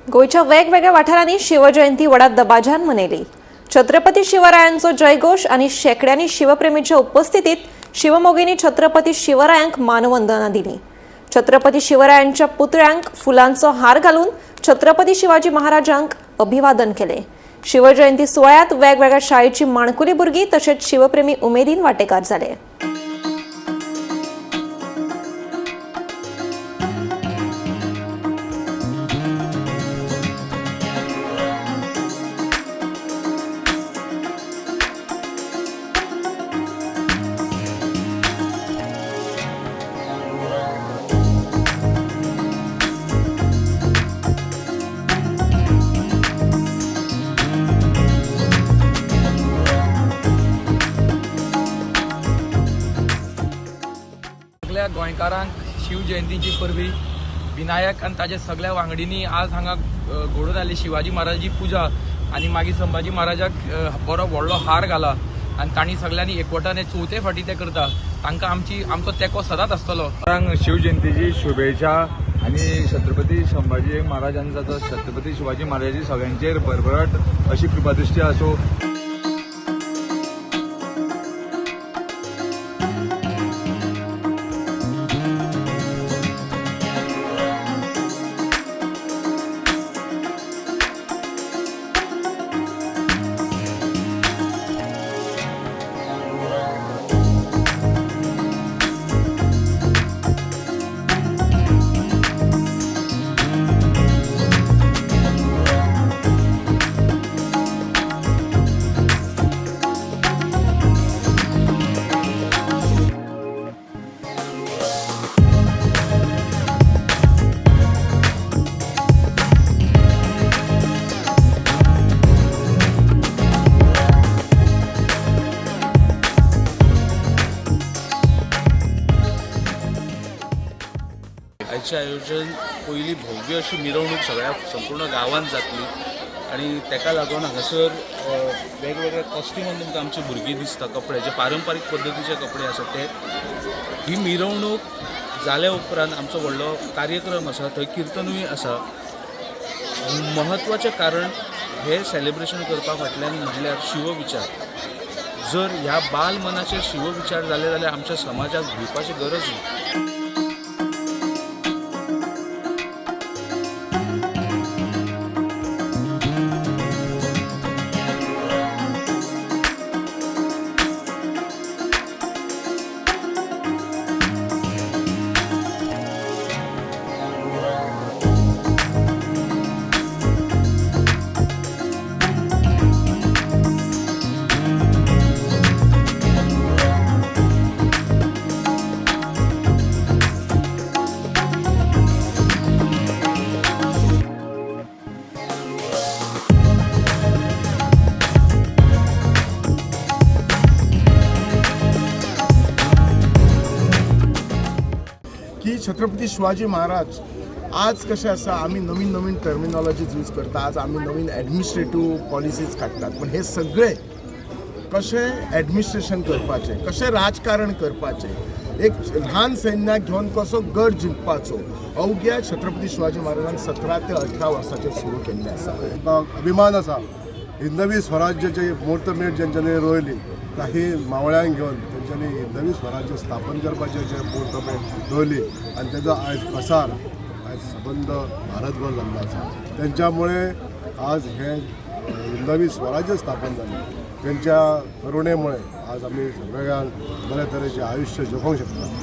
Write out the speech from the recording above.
गोयच्या वेगवेगळ्या वाठारांनी शिवजयंती व्हडा दबाज्यान मनयली। छत्रपती शिवरायांचो जयघोष आणि शेकड्यांनी शिवप्रेमीच्या उपस्थितीत शिवमोगींनी छत्रपती शिवरायांक मानवंदना दिली। छत्रपती शिवरायांच्या पुतळ्यांक फुलांचो हार घालून छत्रपती शिवाजी महाराजांक अभिवादन केले। शिवजयंती सुवाळ्यात वेगवेगळ्या शाळेची माणकुली भुरगीं तशेंच शिवप्रेमी उमेदीन वांटेकार जाले। सगळ्या गोंयकारांक शिवजयंतीची परबी विनायक आनी ताजे सगळ्या वांगडींनी आज हांगा घडोवन आयली शिवाजी महाराजाची पुजा आनी मागीर संभाजी महाराजाक बरो व्हडलो हार घाला आनी तांणी सगळ्यांनी एकवटान चवथे फावटी ते करता। तांकां आमचो तेंको सदांच आसतलो। शिवजयंतीची शुभेच्छा आणि छत्रपती संभाजी महाराजांचा छत्रपती शिवाजी महाराजांची सगळ्यांचेर भरभराट अशी कृपादृष्टी असो। आजचे आयोजन पयली भव्य अशी मिरवणूक सगळ्या संपूर्ण गांवांत जातली आणि ताका लागून हांगासर वेगवेगळ्या कॉस्ट्युमान तुमकां आमचे भुरगीं दिसता, कपडे जे पारंपारीक पद्दतीचे कपडे आसा ते। ही मिरवणूक जाल्या उपरांत आमचो व्हडलो कार्यक्रम आसा, थंय कीर्तनूय आसा। महत्वाचें कारण हे सेलिब्रेशन करपा फाटल्यान म्हणल्यार शिवविचार। जर ह्या बाल मनाचे शिवविचार जाले जाल्यार आमच्या समाजाक भिवपाची गरज ना। की छत्रपती शिवाजी महाराज आज कशें आसा, आमी नवीन नवीन टर्मिनॉलॉजीज यूज करता, आज आमी नवीन एडमिनिस्ट्रेटिव्ह पॉलिसीज काडटात, पण हे सगळे कशें एडमिनिस्ट्रेशन करपाचें, कशें राजकारण करपाचें, एक ल्हान सैन्याक घेवन कसो गड जिंकपाचो अवघ्या छत्रपती शिवाजी महाराजान 17 ते 18 वर्साचेर सुरू केल्लें आसा। अभिमान आसा हिंदवी स्वराज्याची मुहूर्तमेढ ज्यांच्यानी रोयली, काही मावळ्यांक घेवन तेंच्यांनी हिंदवी स्वराज्य स्थापन करपाचें जे मुहूर्तमेढ रोयली आनी तेजो आयज प्रसार आयज सबंद भारतभर जाल्लो आसा। तेंच्यामुळे आज हे हिंदवी स्वराज्य स्थापन जालें, तेंच्या करुणेमुळे आज आमी सगळ्यांक बऱ्या तरेचें आयुश्य जगोवंक शकता।